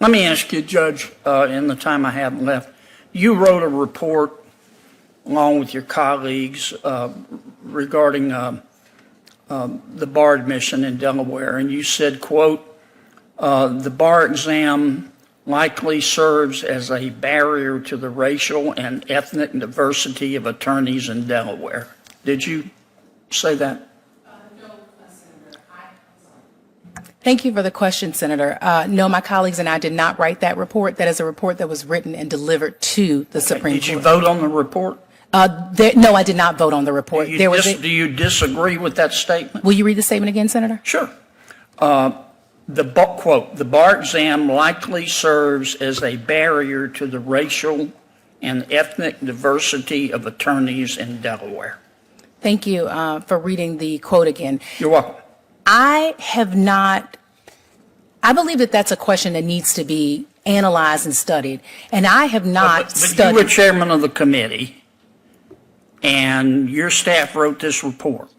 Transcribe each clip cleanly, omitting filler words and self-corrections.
Let me ask you, Judge, in the time I have left, you wrote a report along with your colleagues regarding the bar admission in Delaware, and you said, quote, the bar exam likely serves as a barrier to the racial and ethnic diversity of attorneys in Delaware. Did you say that? Thank you for the question, Senator. No, my colleagues and I did not write that report. That is a report that was written and delivered to the Supreme Court. Did you vote on the report? No, I did not vote on the report. Do you disagree with that statement? Will you read the statement again, Senator? Sure. Quote, the bar exam likely serves as a barrier to the racial and ethnic diversity of attorneys in Delaware. Thank you for reading the quote again. You're welcome. I believe that that's a question that needs to be analyzed and studied, and I have not studied. You were chairman of the committee, and your staff wrote this report.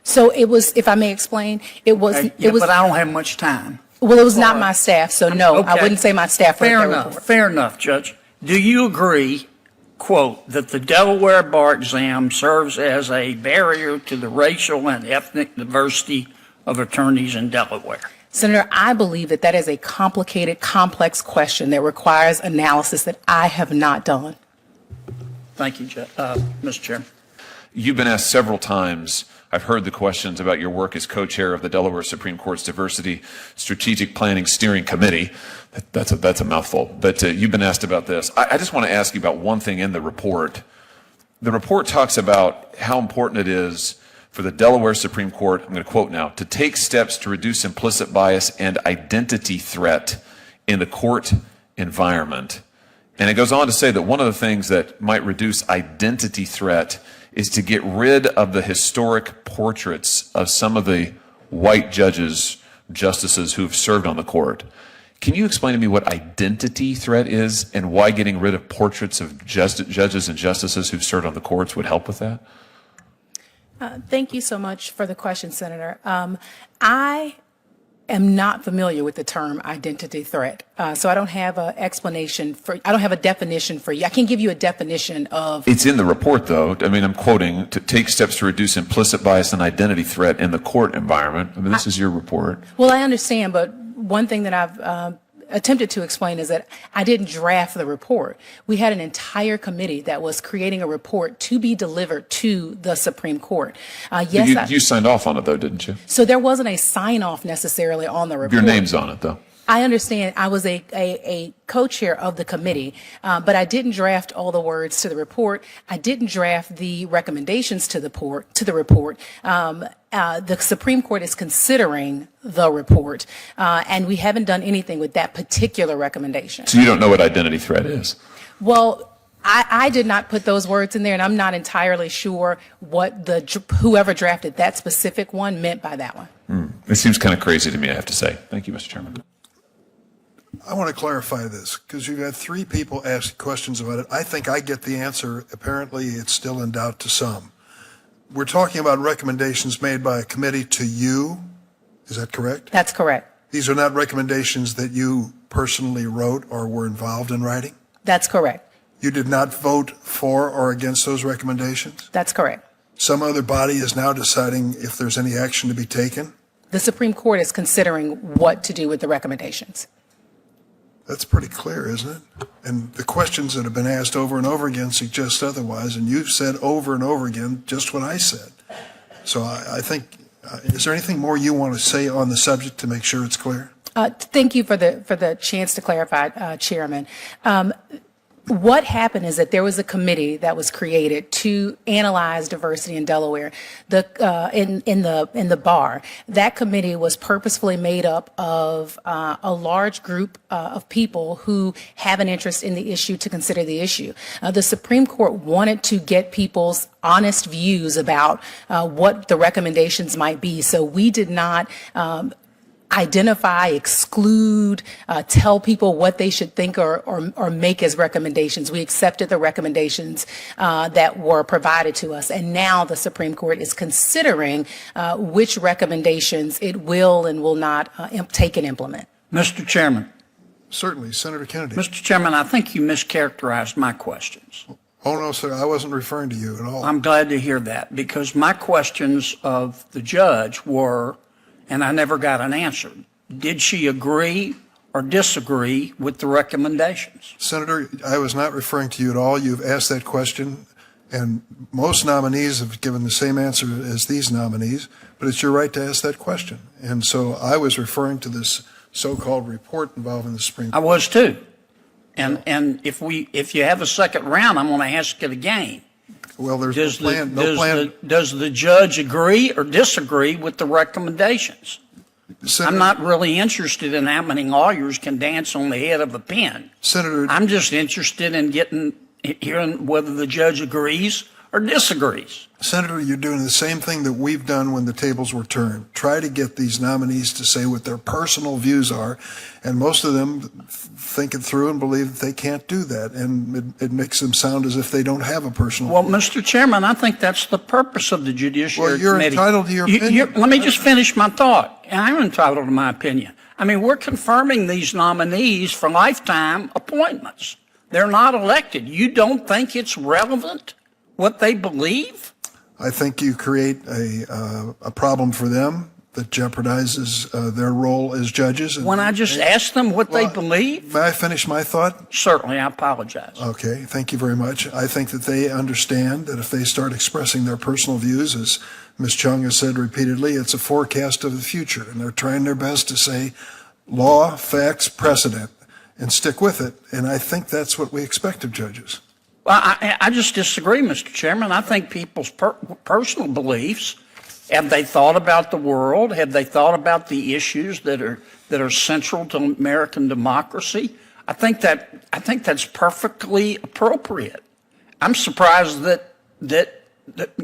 So it was, if I may explain, it was. But I don't have much time. Well, it was not my staff, so no, okay. I wouldn't say my staff wrote that report. Fair enough, Judge. Do you agree, quote, that the Delaware bar exam serves as a barrier to the racial and ethnic diversity of attorneys in Delaware? Senator, I believe that that is a complicated, complex question that requires analysis that I have not done. Thank you, Mr. Chairman. You've been asked several times. I've heard the questions about your work as co-chair of the Delaware Supreme Court's Diversity Strategic Planning Steering Committee. That's a mouthful, but you've been asked about this. I just want to ask you about one thing in the report. The report talks about how important it is for the Delaware Supreme Court, I'm going to quote now, to take steps to reduce implicit bias and identity threat in the court environment. And it goes on to say that one of the things that might reduce identity threat is to get rid of the historic portraits of some of the white justices who've served on the court. Can you explain to me what identity threat is and why getting rid of portraits of judges and justices who've served on the courts would help with that? Thank you so much for the question, Senator. I am not familiar with the term identity threat, so I don't have a definition for you. I can give you a definition of. It's in the report, though. I mean, I'm quoting, to take steps to reduce implicit bias and identity threat in the court environment. I mean, this is your report. Well, I understand, but one thing that I've attempted to explain is that I didn't draft the report. We had an entire committee that was creating a report to be delivered to the Supreme Court. Yes, you signed off on it, though, didn't you? So there wasn't a sign-off necessarily on the report. Your name's on it, though. I understand. I was a co-chair of the committee, but I didn't draft all the words to the report. I didn't draft the recommendations to the report. The Supreme Court is considering the report, and we haven't done anything with that particular recommendation. So you don't know what identity threat is? Well, I did not put those words in there, and I'm not entirely sure what whoever drafted that specific one meant by that one. It seems kind of crazy to me, I have to say. Thank you, Mr. Chairman. I want to clarify this because you've had three people ask questions about it. I think I get the answer. Apparently, it's still in doubt to some. We're talking about recommendations made by a committee to you. Is that correct? That's correct. These are not recommendations that you personally wrote or were involved in writing? That's correct. You did not vote for or against those recommendations? That's correct. Some other body is now deciding if there's any action to be taken? The Supreme Court is considering what to do with the recommendations. That's pretty clear, isn't it? And the questions that have been asked over and over again suggest otherwise, and you've said over and over again just what I said. So I think, is there anything more you want to say on the subject to make sure it's clear? Thank you for the chance to clarify, Chairman. What happened is that there was a committee that was created to analyze diversity in Delaware. In the bar, that committee was purposefully made up of a large group of people who have an interest in the issue to consider the issue. The Supreme Court wanted to get people's honest views about what the recommendations might be. So we did not identify, exclude, tell people what they should think or make as recommendations. We accepted the recommendations that were provided to us, and now the Supreme Court is considering which recommendations it will and will not take and implement. Mr. Chairman, Certainly, Senator Kennedy. Mr. Chairman, I think you mischaracterized my questions. Oh, no, sir, I wasn't referring to you at all. I'm glad to hear that, because my questions of the judge were, and I never got an answer, did she agree or disagree with the recommendations? Senator, I was not referring to you at all. You've asked that question, and most nominees have given the same answer as these nominees, but it's your right to ask that question. And so I was referring to this so-called report involving the Supreme I Court. was too. And if you have a second round, I'm going to ask it again. Well, there's Does no plan. does the judge agree or disagree with the recommendations? Senator, I'm not really interested in how many lawyers can dance on the head of a pin. Senator, I'm just interested in hearing whether the judge agrees or disagrees. Senator, you're doing the same thing that we've done when the tables were turned. Try to get these nominees to say what their personal views are, and most of them think it through and believe that they can't do that, and it makes them sound as if they don't have a personal Well, view. Mr. Chairman, I think that's the purpose of the Judiciary Well, you're Committee. entitled to your opinion. Let me just finish my thought. I'm entitled to my opinion. I mean, we're confirming these nominees for lifetime appointments. They're not elected. You don't think it's relevant what they believe? I think you create a problem for them that jeopardizes their role as judges. When I just ask them what they believe? May I finish my thought? Certainly, I apologize. Okay, thank you very much. I think that they understand that if they start expressing their personal views, as Ms. Chung has said repeatedly, it's a forecast of the future, and they're trying their best to say law, facts, precedent, and stick with it. And I think that's what we expect of judges. Well, I just disagree, Mr. Chairman. I think people's personal beliefs, have they thought about the world? Have they thought about the issues that are central to American democracy? I think that's perfectly appropriate. I'm surprised that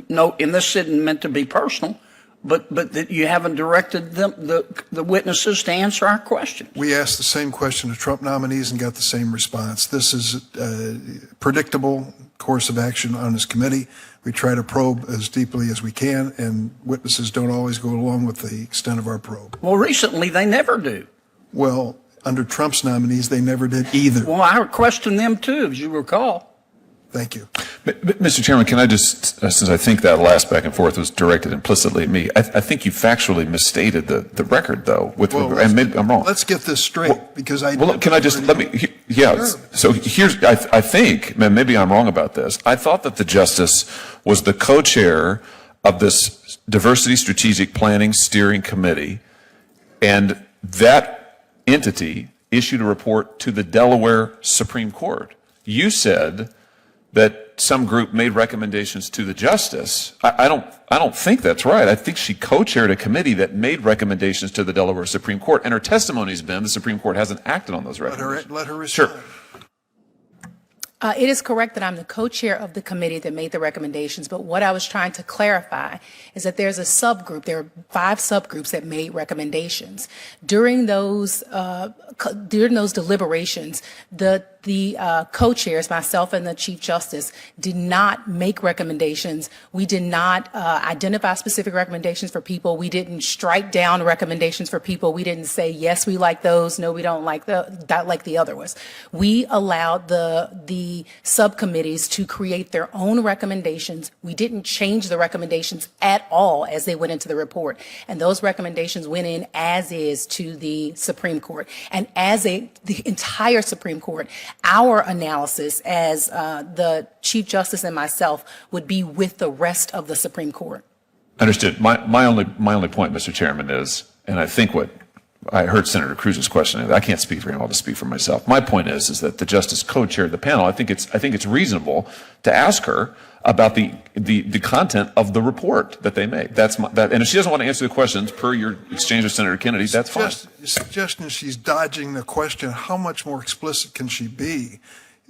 no, and this isn't meant to be personal, but that you haven't directed the witnesses to answer our questions. We asked the same question to Trump nominees and got the same response. This is a predictable course of action on this committee. We try to probe as deeply as we can, and witnesses don't always go along with the extent of our probe. Well, recently they never do. Well, under Trump's nominees, they never did either. Well, I questioned them too, as you recall. Thank you. Mr. Chairman, can I just, since I think that last back and forth was directed implicitly at me, I think you factually misstated the record, though. And maybe I'm wrong. Let's get this straight, because I. Well, can I just, yeah. Sure. So here's, I think, maybe I'm wrong about this. I thought that the justice was the co-chair of this Diversity Strategic Planning Steering Committee, and that entity issued a report to the Delaware Supreme Court. You said that some group made recommendations to the justice. I don't think that's right. I think she co-chaired a committee that made recommendations to the Delaware Supreme Court, and her testimony has been the Supreme Court hasn't acted on those recommendations. Let her respond. Sure. It is correct that I'm the co-chair of the committee that made the recommendations, but what I was trying to clarify is that there's a subgroup. There are 5 subgroups that made recommendations. During those deliberations, the co-chairs, myself and the Chief Justice, did not make recommendations. We did not identify specific recommendations for people. We didn't strike down recommendations for people. We didn't say, yes, we like those, no, we don't like the other ones. We allowed the subcommittees to create their own recommendations. We didn't change the recommendations at all as they went into the report. And those recommendations went in as is to the Supreme Court. And as the entire Supreme Court, our analysis as the Chief Justice and myself would be with the rest of the Supreme Court. Understood. My only point, Mr. Chairman, is, and I think what I heard Senator Cruz's question. I can't speak for him. I'll just speak for myself. My point is that the justice co-chaired the panel. I think it's reasonable to ask her about the content of the report that they made. And if she doesn't want to answer the questions per your exchange with Senator Kennedy, that's fine. The suggestion is she's dodging the question. How much more explicit can she be?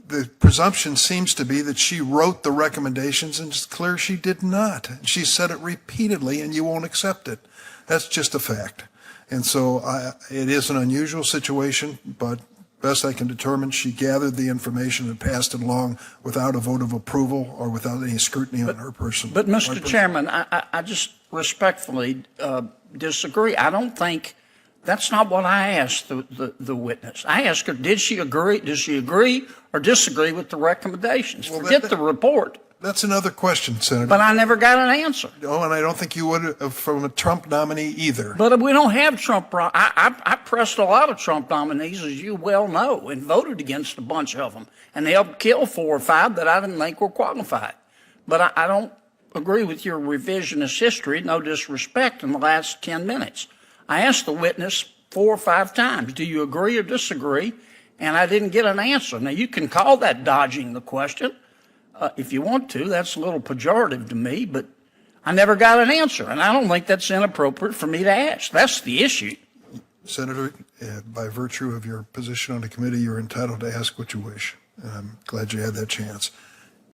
The presumption seems to be that she wrote the recommendations, and it's clear she did not. She said it repeatedly, and you won't accept it. That's just a fact. And so it is an unusual situation, but best I can determine, she gathered the information and passed it along without a vote of approval or without any scrutiny on her person. But, Mr. Chairman, I just respectfully disagree. I don't think That's not what I asked the witness. I asked her, does she agree or disagree with the recommendations? Forget the report. That's another question, Senator. But I never got an answer. Oh, and I don't think you would from a Trump nominee either. But we don't have Trump. I pressed a lot of Trump nominees, as you well know, and voted against a bunch of them. And they helped kill 4 or 5 that I didn't think were qualified. But I don't agree with your revisionist history, no disrespect, in the last 10 minutes. I asked the witness 4 or 5 times, do you agree or disagree? And I didn't get an answer. Now, you can call that dodging the question if you want to. That's a little pejorative to me, but I never got an answer, and I don't think that's inappropriate for me to ask. That's the issue. Senator, by virtue of your position on the committee, you're entitled to ask what you wish. And I'm glad you had that chance.